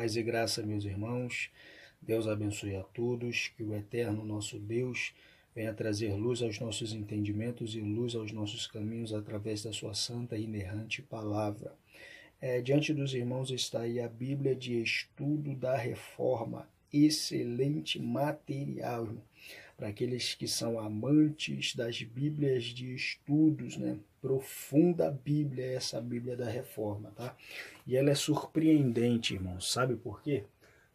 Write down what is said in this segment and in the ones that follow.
Paz e graça, meus irmãos. Deus abençoe a todos, que o eterno nosso Deus venha trazer luz aos nossos entendimentos e luz aos nossos caminhos através da sua santa e inerrante palavra. Diante dos irmãos está aí a Bíblia de Estudo da Reforma, excelente material, irmão, para aqueles que são amantes das Bíblias de estudos, né? Profunda Bíblia, essa Bíblia da Reforma, tá? E ela é surpreendente, irmão, sabe por quê?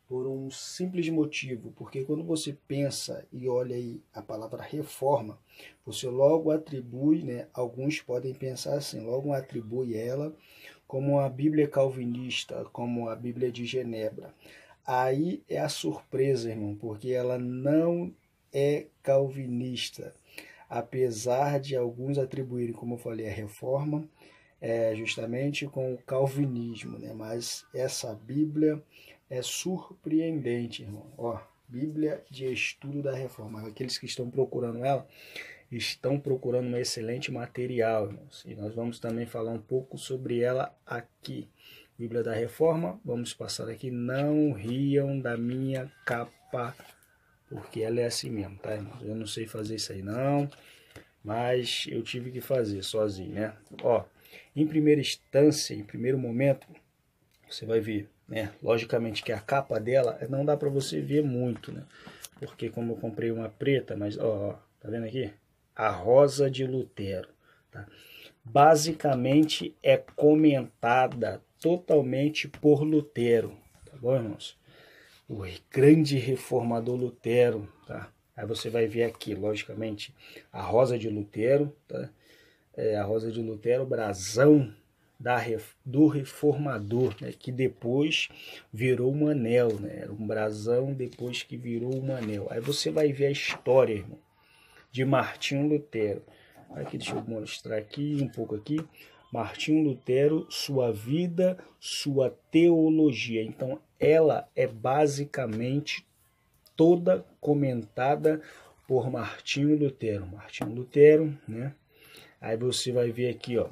Por um simples motivo, porque quando você pensa e olha aí a palavra reforma, você logo atribui, né? Alguns podem pensar assim, logo atribui ela como a Bíblia calvinista, como a Bíblia de Genebra. Aí é a surpresa, irmão, porque ela não é calvinista, apesar de alguns atribuírem, como eu falei, a reforma, justamente com o calvinismo, né? Mas essa Bíblia é surpreendente, irmão. Ó, Bíblia de Estudo da Reforma. Aqueles que estão procurando ela, estão procurando um excelente material, irmãos. E nós vamos também falar um pouco sobre ela aqui. Bíblia da Reforma, vamos passar aqui. Não riam da minha capa, porque ela é assim mesmo, tá, irmãos? Eu não sei fazer isso aí não, mas eu tive que fazer sozinho, né? Ó, em primeira instância, em primeiro momento, você vai ver, né? Logicamente que a capa dela não dá para você ver muito, né? Porque como eu comprei uma preta, mas ó, tá vendo aqui? A Rosa de Lutero, tá? Basicamente é comentada totalmente por Lutero, tá bom, irmãos? O grande reformador Lutero, tá? Aí você vai ver aqui, logicamente, a Rosa de Lutero, tá? A Rosa de Lutero, brasão do reformador, né? Que depois virou um anel, né? Era um brasão depois que virou um anel. Aí você vai ver a história, irmão, de Martinho Lutero. Aqui, deixa eu mostrar aqui um pouco aqui. Martinho Lutero, sua vida, sua teologia. Então, ela é basicamente toda comentada por Martinho Lutero. Martinho Lutero, né? Aí você vai ver aqui, ó,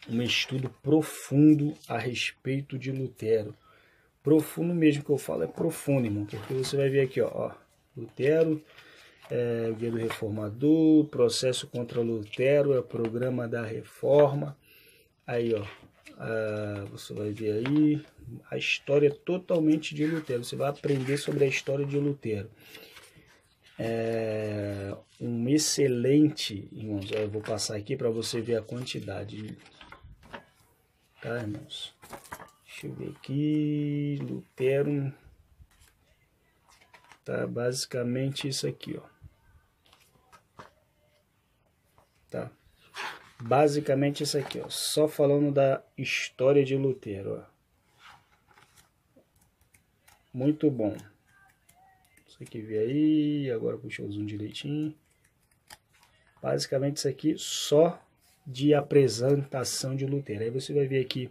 um estudo profundo a respeito de Lutero. Profundo mesmo que eu falo, é profundo, irmão, porque você vai ver aqui, ó, Lutero, Guia do Reformador, processo contra Lutero, programa da Reforma. Aí, ó, você vai ver aí a história totalmente de Lutero. Você vai aprender sobre a história de Lutero. Um excelente, irmãos, eu vou passar aqui para você ver a quantidade. Tá, irmãos? Deixa eu ver aqui, Lutero. Tá, basicamente isso aqui, ó. Tá. Basicamente isso aqui, ó, só falando da história de Lutero, ó. Muito bom. Você que vê aí, agora puxou o zoom direitinho. Basicamente isso aqui só de apresentação de Lutero. Aí você vai ver aqui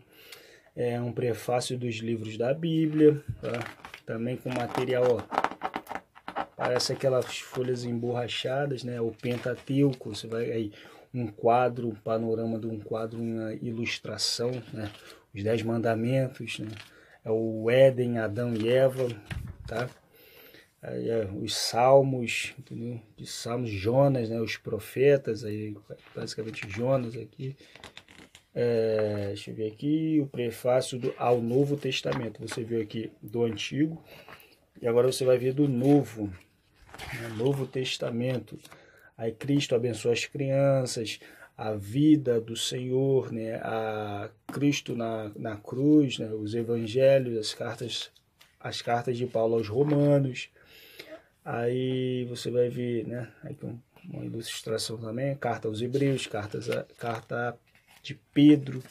um prefácio dos livros da Bíblia, tá? Também com material, ó, parece aquelas folhas emborrachadas, né? O Pentateuco, você vai aí um quadro, um panorama de um quadro, uma ilustração, né? Os 10 mandamentos, né? É o Éden, Adão e Eva, tá? Aí, os Salmos, entendeu? De Salmos, Jonas, né? Os profetas, aí basicamente Jonas aqui. Deixa eu ver aqui o prefácio ao Novo Testamento. Você viu aqui do Antigo e agora você vai ver do Novo, né? Novo Testamento. Aí Cristo abençoa as crianças, a vida do Senhor, né? A Cristo na cruz, né? Os evangelhos, as cartas de Paulo aos Romanos. Aí você vai ver, né? Aqui uma ilustração também, carta aos Hebreus, carta de Pedro.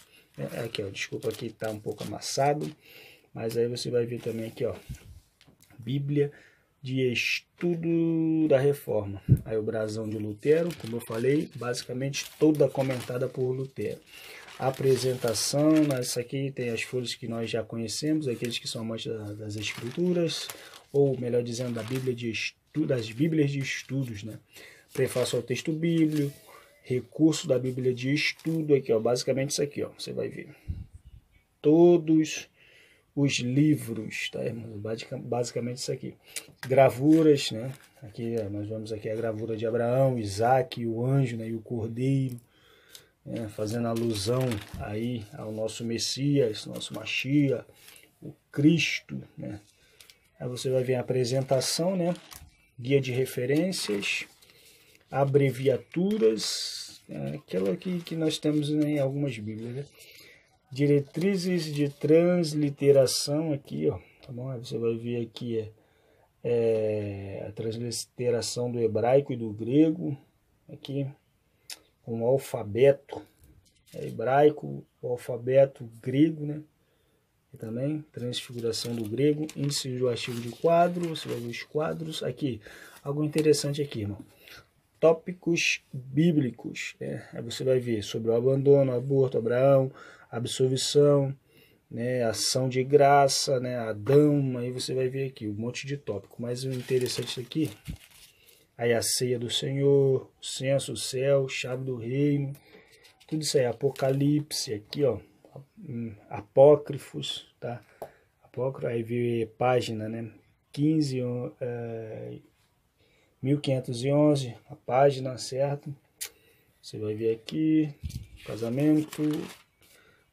Aqui, ó, desculpa, aqui tá um pouco amassado, mas aí você vai ver também aqui, ó, Bíblia de Estudo da Reforma. Aí o brasão de Lutero, como eu falei, basicamente toda comentada por Lutero. Apresentação, essa aqui tem as folhas que nós já conhecemos, aqueles que são amantes das Escrituras, ou melhor dizendo, da Bíblia de Estudo, das Bíblias de Estudos, né? Prefácio ao texto bíblico, recurso da Bíblia de Estudo, aqui, ó, basicamente isso aqui, ó, você vai ver. Todos os livros, tá, irmãos? Basicamente isso aqui. Gravuras, né? Aqui nós vemos aqui a gravura de Abraão, Isaac, o anjo, né, e o cordeiro, né, fazendo alusão aí ao nosso Messias, nosso Mashiach, o Cristo, né? Aí você vai ver a apresentação, né? Guia de referências, abreviaturas, aquela que nós temos em algumas Bíblias, né? Diretrizes de transliteração aqui, ó, tá bom? Aí você vai ver aqui a transliteração do hebraico e do grego, aqui com o alfabeto hebraico, o alfabeto grego, né? E também transfiguração do grego, índice do artigo de quadro, você vai ver os quadros aqui. Algo interessante aqui, irmão. Tópicos bíblicos, né? Aí você vai ver sobre o abandono, aborto, Abraão, absolvição, né? Ação de graça, né? Adão, aí você vai ver aqui um monte de tópico. Mas o interessante aqui, aí a ceia do Senhor, o censo, o céu, chave do reino, tudo isso aí, Apocalipse, aqui ó, apócrifos, tá? Apócrifo, aí vê página, né? 1511, a página, certo? Você vai ver aqui, casamento,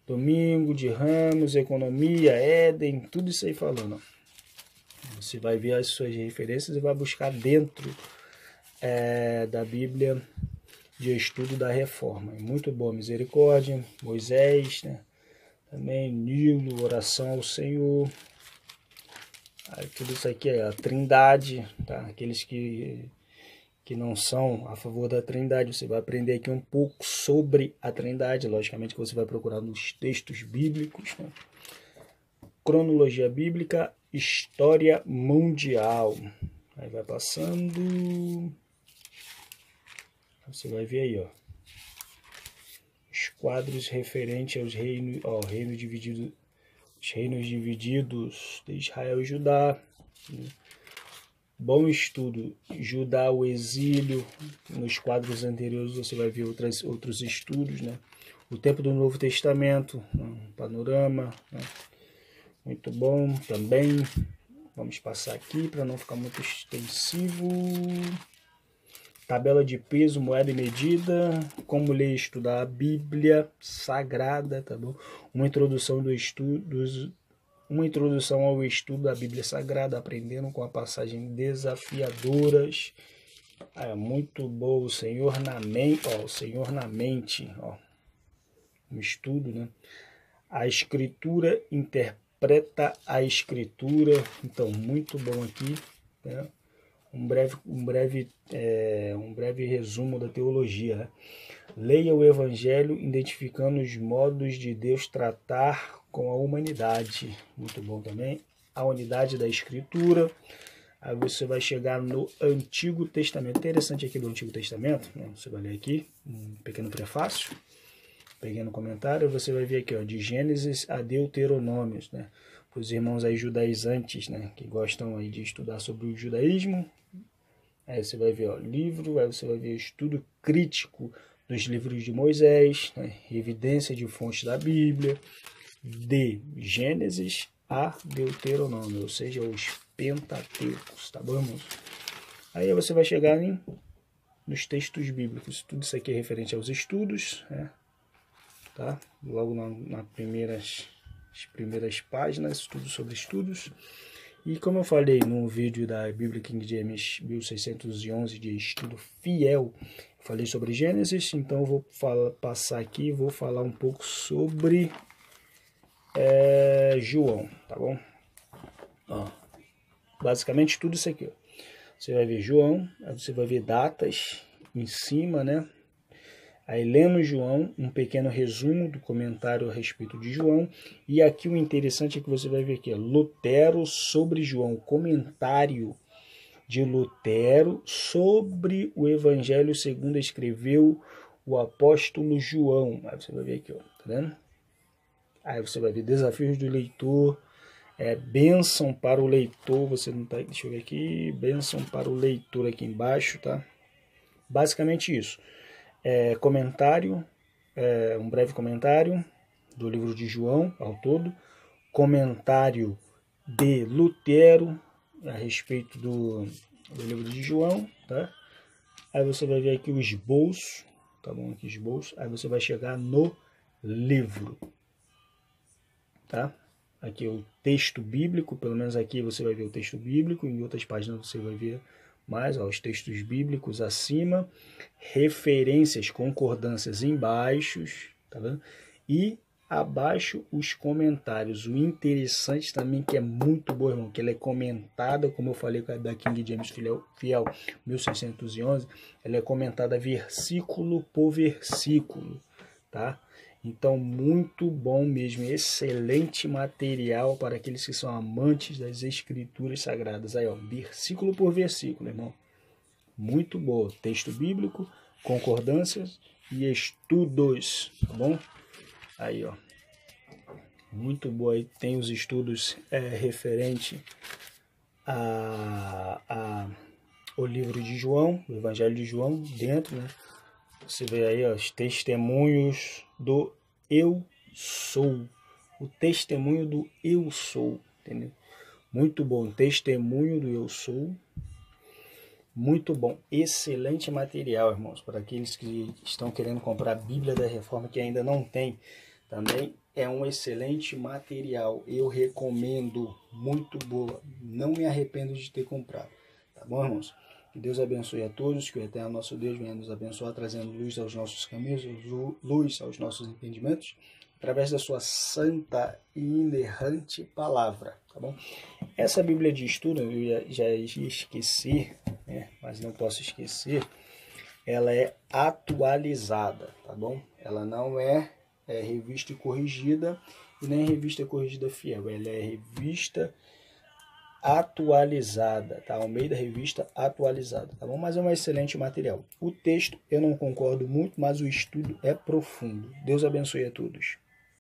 domingo de Ramos, economia, Éden, tudo isso aí falando, ó. Você vai ver as suas referências e vai buscar dentro da Bíblia de estudo da reforma. É muito bom, misericórdia, Moisés, né? Também Nilo, oração ao Senhor. Aí, tudo isso aqui é a Trindade, tá? Aqueles que não são a favor da Trindade, você vai aprender aqui um pouco sobre a Trindade, logicamente que você vai procurar nos textos bíblicos, né? Cronologia bíblica, história mundial. Aí vai passando, você vai ver aí, ó, os quadros referentes aos reinos, ó, reino dividido, os reinos divididos de Israel e Judá, né? Bom estudo, Judá, o exílio. Nos quadros anteriores você vai ver outros estudos, né? O tempo do Novo Testamento, um panorama, né? Muito bom também. Vamos passar aqui para não ficar muito extensivo. Tabela de peso, moeda e medida, como ler e estudar a Bíblia Sagrada, tá bom? Uma introdução ao estudo da Bíblia Sagrada, aprendendo com a passagem desafiadoras. Muito bom, o Senhor na mente, ó, o Senhor na mente, ó. Um estudo, né? A Escritura interpreta a Escritura, então muito bom aqui, né? Um breve resumo da teologia, né? Leia o Evangelho identificando os modos de Deus tratar com a humanidade. Muito bom também. A unidade da Escritura. Aí você vai chegar no Antigo Testamento. Interessante aqui do Antigo Testamento, né? Você vai ler aqui um pequeno prefácio, um pequeno comentário. Você vai ver aqui, ó, de Gênesis a Deuteronômios, né? Para os irmãos aí judaizantes, né? Que gostam aí de estudar sobre o judaísmo. Aí você vai ver, ó, livro, aí você vai ver estudo crítico dos livros de Moisés, né? Evidência de fontes da Bíblia, de Gênesis a Deuteronômio, ou seja, os Pentateucos, tá bom, irmãos? Aí você vai chegar nos textos bíblicos, tudo isso aqui é referente aos estudos, né? Tá? Logo nas primeiras páginas, tudo sobre estudos. E como eu falei no vídeo da Bíblia King James 1611 de estudo fiel, eu falei sobre Gênesis, então eu vou passar aqui e vou falar um pouco sobre João, tá bom? Ó, basicamente tudo isso aqui, ó. Você vai ver João, aí você vai ver datas em cima, né? Aí lendo João, um pequeno resumo do comentário a respeito de João. E aqui o interessante é que você vai ver aqui, ó, Lutero sobre João, comentário de Lutero sobre o Evangelho segundo escreveu o apóstolo João. Aí você vai ver aqui, ó, tá vendo? Aí você vai ver desafios do leitor, bênção para o leitor, você não tá, deixa eu ver aqui, bênção para o leitor aqui embaixo, tá? Basicamente isso. Comentário, um breve comentário do livro de João ao todo, comentário de Lutero a respeito do livro de João, tá? Aí você vai ver aqui o esboço, tá bom? Aqui esboço. Aí você vai chegar no livro, tá? Aqui o texto bíblico, pelo menos aqui você vai ver o texto bíblico, em outras páginas você vai ver mais, ó, os textos bíblicos acima, referências, concordâncias embaixo, tá vendo? E abaixo os comentários. O interessante também, que é muito bom, irmão, que ela é comentada, como eu falei da King James Fiel 1611, ela é comentada versículo por versículo, tá? Então, muito bom mesmo, excelente material para aqueles que são amantes das escrituras sagradas. Aí, ó, versículo por versículo, irmão. Muito bom. Texto bíblico, concordâncias e estudos, tá bom? Aí, ó. Muito boa aí. Tem os estudos referente ao livro de João, o Evangelho de João, dentro, né? Você vê aí, ó, os testemunhos do eu sou. O testemunho do eu sou, entendeu? Muito bom. Testemunho do eu sou. Muito bom. Excelente material, irmãos, para aqueles que estão querendo comprar a Bíblia da Reforma, que ainda não tem. Também é um excelente material. Eu recomendo. Muito boa. Não me arrependo de ter comprado. Tá bom, irmãos? Que Deus abençoe a todos, que o eterno nosso Deus venha nos abençoar, trazendo luz aos nossos caminhos, luz aos nossos entendimentos, através da sua santa e inerrante palavra, tá bom? Essa Bíblia de estudo, eu já esqueci, né? Mas não posso esquecer, ela é atualizada, tá bom? Ela não é revista e corrigida, e nem revista corrigida fiel, ela é revista atualizada, tá? Ao meio da revista atualizada, tá bom? Mas é um excelente material. O texto eu não concordo muito, mas o estudo é profundo. Deus abençoe a todos.